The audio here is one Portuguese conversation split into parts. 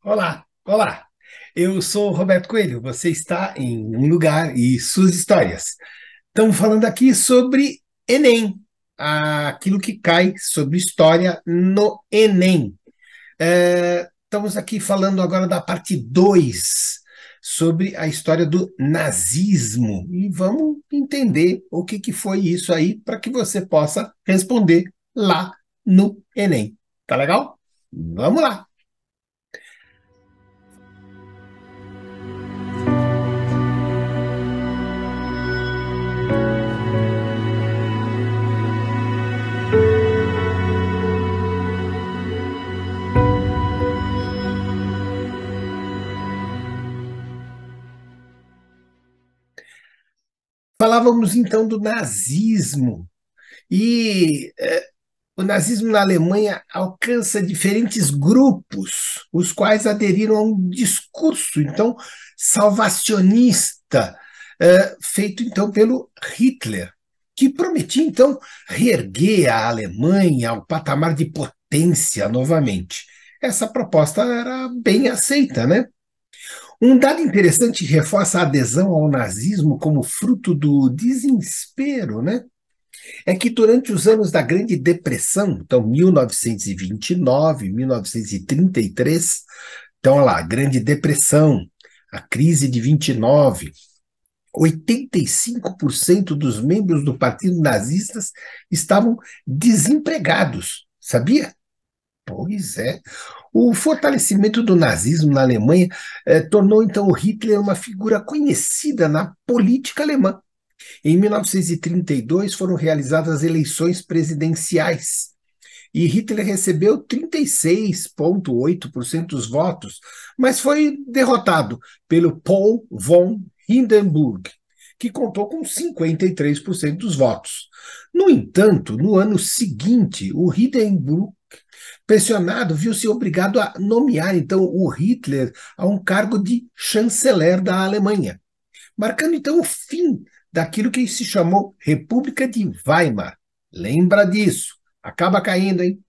Olá, olá. Eu sou Roberto Coelho. Você está em um lugar e suas histórias. Estamos falando aqui sobre Enem, aquilo que cai sobre história no Enem. Estamos aqui falando agora da parte 2 sobre a história do nazismo. E vamos entender o que foi isso aí para que você possa responder lá no Enem. Tá legal? Vamos lá. Falávamos então do nazismo. E o nazismo na Alemanha alcança diferentes grupos, os quais aderiram a um discurso, então, salvacionista, feito então pelo Hitler, que prometia então reerguer a Alemanha ao patamar de potência novamente. Essa proposta era bem aceita, né? Um dado interessante reforça a adesão ao nazismo como fruto do desespero, né? É que durante os anos da Grande Depressão, então 1929, 1933, então olha lá, Grande Depressão, a crise de 29, 85% dos membros do Partido Nazistas estavam desempregados, sabia? Pois é. O fortalecimento do nazismo na Alemanha tornou então o Hitler uma figura conhecida na política alemã. Em 1932 foram realizadas as eleições presidenciais e Hitler recebeu 36,8% dos votos, mas foi derrotado pelo Paul von Hindenburg, que contou com 53% dos votos. No entanto, no ano seguinte, o Hindenburg, pressionado, viu-se obrigado a nomear então o Hitler a um cargo de chanceler da Alemanha, marcando então o fim daquilo que se chamou República de Weimar. Lembra disso? Acaba caindo, hein?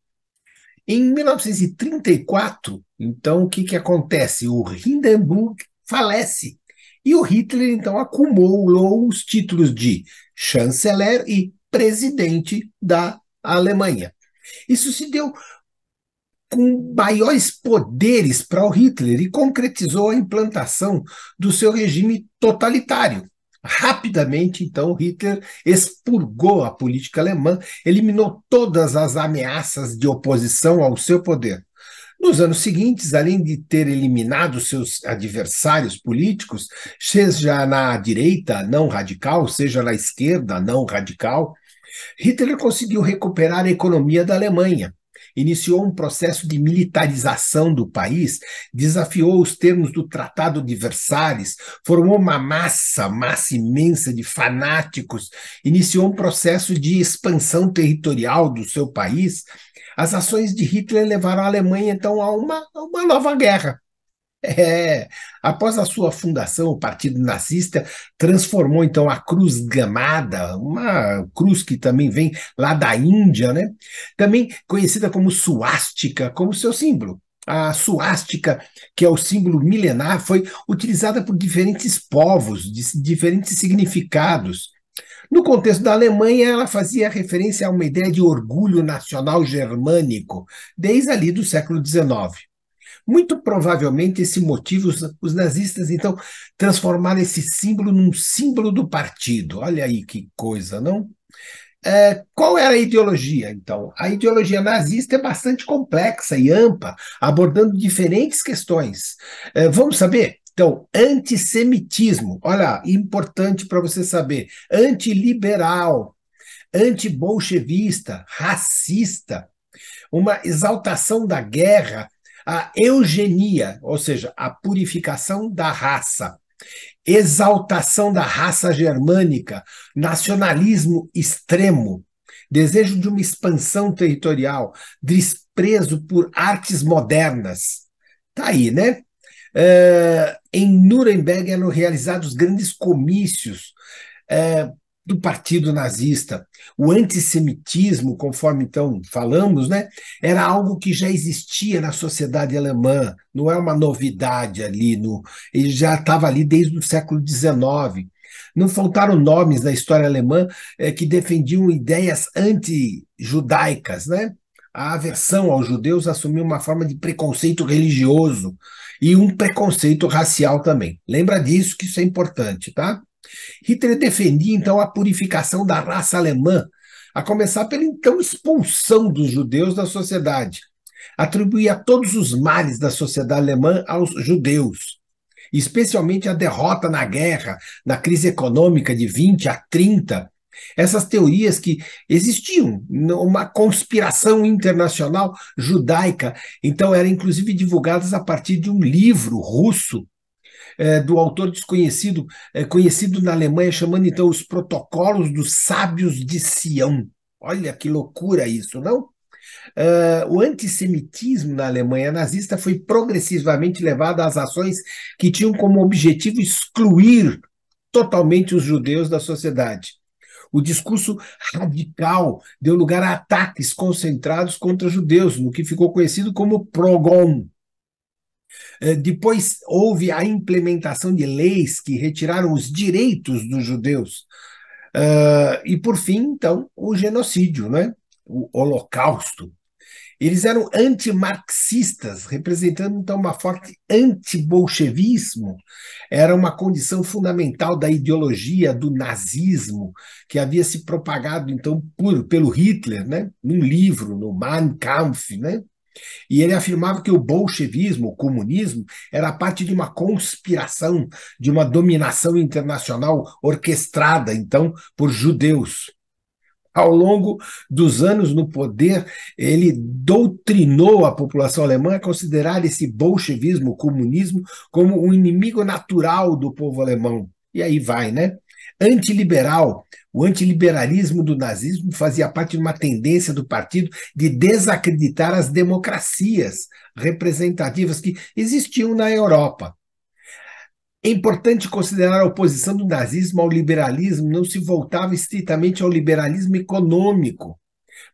Em 1934, então, o que acontece? O Hindenburg falece e o Hitler, então, acumulou os títulos de chanceler e presidente da Alemanha. Isso se deu com maiores poderes para o Hitler e concretizou a implantação do seu regime totalitário. Rapidamente, então, Hitler expurgou a política alemã, eliminou todas as ameaças de oposição ao seu poder. Nos anos seguintes, além de ter eliminado seus adversários políticos, seja na direita não radical, seja na esquerda não radical, Hitler conseguiu recuperar a economia da Alemanha, iniciou um processo de militarização do país, desafiou os termos do Tratado de Versalhes, formou uma massa imensa de fanáticos, iniciou um processo de expansão territorial do seu país. As ações de Hitler levaram a Alemanha, então, a uma nova guerra. Após a sua fundação, o Partido Nazista transformou então a cruz gamada, uma cruz que também vem lá da Índia, né? Também conhecida como suástica, como seu símbolo. A suástica, que é o símbolo milenar, foi utilizada por diferentes povos, de diferentes significados. No contexto da Alemanha, ela fazia referência a uma ideia de orgulho nacional germânico, desde ali do século XIX. Muito provavelmente esse motivo, os nazistas, então, transformaram esse símbolo num símbolo do partido. Olha aí que coisa, não? Qual era a ideologia, então? A ideologia nazista é bastante complexa e ampla, abordando diferentes questões. Vamos saber? Então, antissemitismo, olha, importante para você saber, antiliberal, antibolchevista, racista, uma exaltação da guerra, a eugenia, ou seja, a purificação da raça, exaltação da raça germânica, nacionalismo extremo, desejo de uma expansão territorial, desprezo por artes modernas. Tá aí, né? Em Nuremberg eram realizados grandes comícios do partido nazista. O antissemitismo, conforme então falamos, né, era algo que já existia na sociedade alemã, não é uma novidade ali, ele já estava ali desde o século XIX. Não faltaram nomes na história alemã que defendiam ideias anti-judaicas, né? A aversão aos judeus assumiu uma forma de preconceito religioso e um preconceito racial também. Lembra disso, que isso é importante, tá? Hitler defendia, então, a purificação da raça alemã, a começar pela, então, expulsão dos judeus da sociedade. Atribuía todos os males da sociedade alemã aos judeus, especialmente a derrota na guerra, na crise econômica de 20 a 30. Essas teorias que existiam, uma conspiração internacional judaica, então eram inclusive divulgadas a partir de um livro russo do autor desconhecido, conhecido na Alemanha, chamando então os Protocolos dos Sábios de Sião. Olha que loucura isso, não? O antissemitismo na Alemanha nazista foi progressivamente levado às ações que tinham como objetivo excluir totalmente os judeus da sociedade. O discurso radical deu lugar a ataques concentrados contra judeus, no que ficou conhecido como pogrom. Depois houve a implementação de leis que retiraram os direitos dos judeus. E, por fim, então, o genocídio, né? O Holocausto. Eles eram antimarxistas, representando, então, uma forte antibolchevismo. Era uma condição fundamental da ideologia do nazismo, que havia se propagado, então, pelo Hitler, né? Num livro, no Mein Kampf, né? E ele afirmava que o bolchevismo, o comunismo, era parte de uma conspiração, de uma dominação internacional orquestrada, então, por judeus. Ao longo dos anos no poder, ele doutrinou a população alemã a considerar esse bolchevismo, o comunismo, como um inimigo natural do povo alemão. E aí vai, né? Antiliberal. O antiliberalismo do nazismo fazia parte de uma tendência do partido de desacreditar as democracias representativas que existiam na Europa. É importante considerar a oposição do nazismo ao liberalismo não se voltava estritamente ao liberalismo econômico,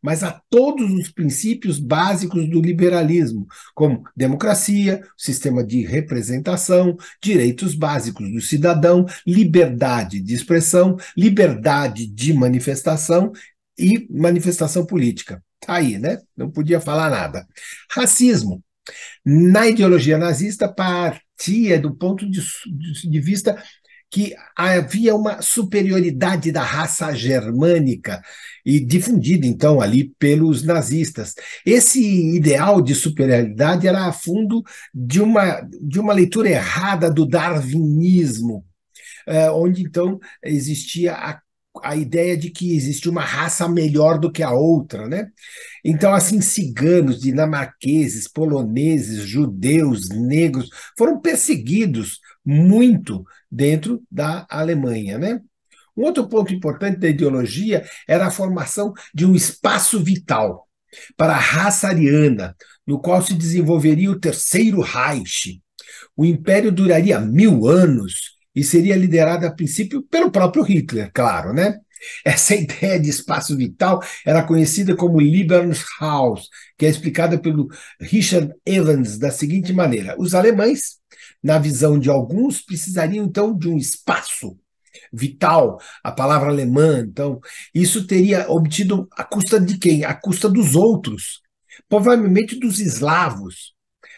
mas a todos os princípios básicos do liberalismo, como democracia, sistema de representação, direitos básicos do cidadão, liberdade de expressão, liberdade de manifestação e manifestação política. Tá aí, né? Não podia falar nada. Racismo. Na ideologia nazista, partia do ponto de vista que havia uma superioridade da raça germânica e difundida, então, ali pelos nazistas. Esse ideal de superioridade era fundo de uma leitura errada do darwinismo, onde, então, existia a ideia de que existia uma raça melhor do que a outra, né? Então, assim, ciganos, dinamarqueses, poloneses, judeus, negros, foram perseguidos muito dentro da Alemanha, né? Um outro ponto importante da ideologia era a formação de um espaço vital para a raça ariana, no qual se desenvolveria o Terceiro Reich. O império duraria 1000 anos e seria liderado, a princípio, pelo próprio Hitler, claro, né? Essa ideia de espaço vital era conhecida como Lebenshaus, que é explicada pelo Richard Evans da seguinte maneira: os alemães, na visão de alguns, precisariam então de um espaço vital, a palavra alemã, então, isso teria obtido à custa de quem? À custa dos outros, provavelmente dos eslavos.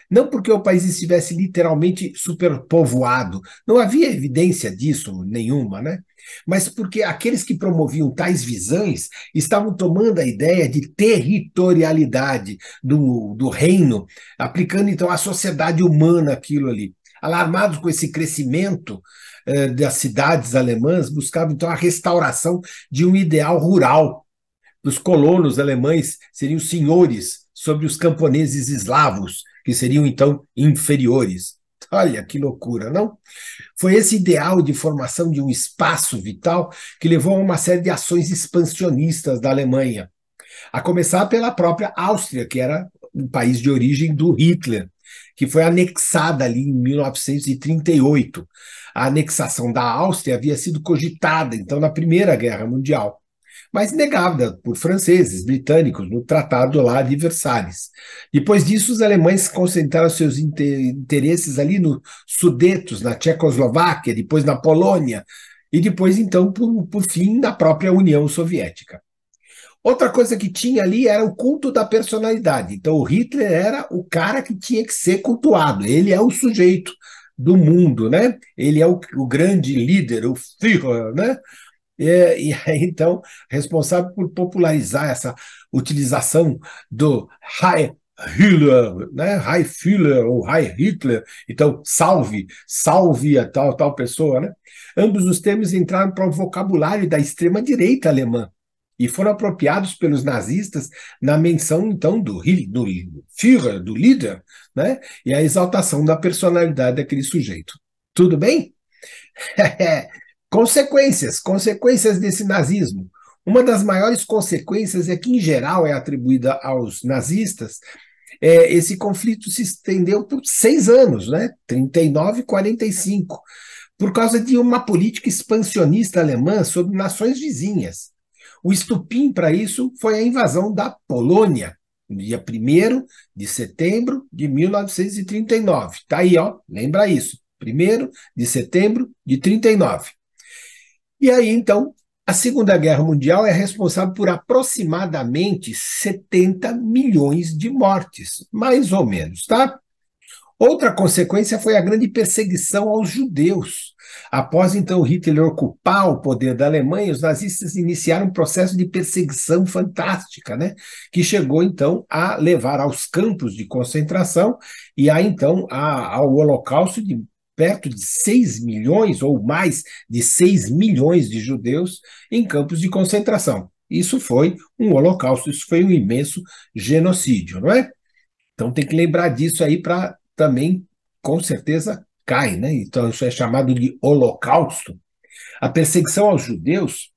Não porque o país estivesse literalmente superpovoado, não havia evidência disso nenhuma, né? Mas porque aqueles que promoviam tais visões estavam tomando a ideia de territorialidade do reino, aplicando então à sociedade humana aquilo ali. Alarmados com esse crescimento das cidades alemãs, buscavam então a restauração de um ideal rural. Os colonos alemães seriam senhores sobre os camponeses eslavos, que seriam então inferiores. Olha que loucura, não? Foi esse ideal de formação de um espaço vital que levou a uma série de ações expansionistas da Alemanha, a começar pela própria Áustria, que era o país de origem do Hitler. que foi anexada ali em 1938. A anexação da Áustria havia sido cogitada, então, na Primeira Guerra Mundial, mas negada por franceses, britânicos, no Tratado lá de Versalhes. Depois disso, os alemães concentraram seus interesses ali nos Sudetos, na Tchecoslováquia, depois na Polônia, e depois, então, por fim, na própria União Soviética. Outra coisa que tinha ali era o culto da personalidade. Então, o Hitler era o cara que tinha que ser cultuado. Ele é o sujeito do mundo, né? Ele é o grande líder, o Führer, né? E aí, então, responsável por popularizar essa utilização do Heil Hitler, né? Heil Führer ou Heil Hitler. Então, salve a tal pessoa, né? Ambos os termos entraram para o vocabulário da extrema-direita alemã e foram apropriados pelos nazistas na menção, então, do Führer, do líder, né? E a exaltação da personalidade daquele sujeito. Tudo bem? Consequências desse nazismo. Uma das maiores consequências é que, em geral, é atribuída aos nazistas. Esse conflito se estendeu por 6 anos, né? 39 e 45, por causa de uma política expansionista alemã sobre nações vizinhas. O estupim para isso foi a invasão da Polônia, no dia 1º de setembro de 1939. Está aí, ó, lembra isso. 1º de setembro de 39. E aí, então, a Segunda Guerra Mundial é responsável por aproximadamente 70 milhões de mortes, mais ou menos, tá? Outra consequência foi a grande perseguição aos judeus. Após, então, Hitler ocupar o poder da Alemanha, os nazistas iniciaram um processo de perseguição fantástica, né? Que chegou, então, a levar aos campos de concentração e então, ao Holocausto de perto de 6 milhões ou mais de 6 milhões de judeus em campos de concentração. Isso foi um holocausto, isso foi um imenso genocídio, não é? Então tem que lembrar disso aí para também, com certeza, cai, né? Então isso é chamado de holocausto. A perseguição aos judeus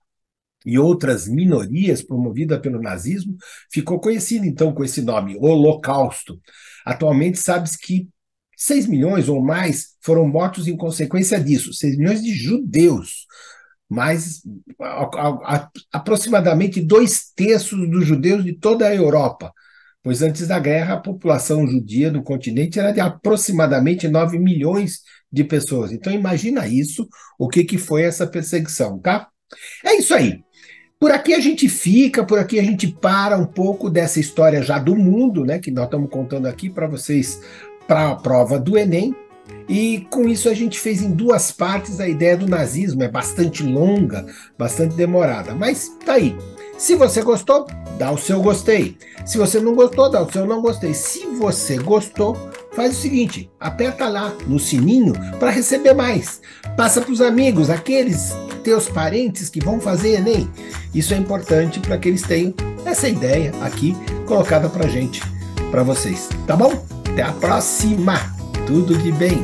e outras minorias promovida pelo nazismo ficou conhecida, então, com esse nome, holocausto. Atualmente sabe-se que 6 milhões ou mais foram mortos em consequência disso, 6 milhões de judeus, mas aproximadamente 2/3 dos judeus de toda a Europa, pois antes da guerra a população judia do continente era de aproximadamente 9 milhões de pessoas. Então imagina isso, o que foi essa perseguição, tá? É isso aí. Por aqui a gente fica, por aqui a gente para um pouco dessa história já do mundo, né, que nós estamos contando aqui para vocês, para a prova do Enem, e com isso a gente fez em 2 partes a ideia do nazismo, é bastante longa, bastante demorada, mas tá aí. Se você gostou, dá o seu gostei. Se você não gostou, dá o seu não gostei. Se você gostou, faz o seguinte, aperta lá no sininho para receber mais. Passa para os amigos, aqueles teus parentes que vão fazer Enem. Isso é importante para que eles tenham essa ideia aqui colocada para gente, para vocês, tá bom? Até a próxima! Tudo de bem!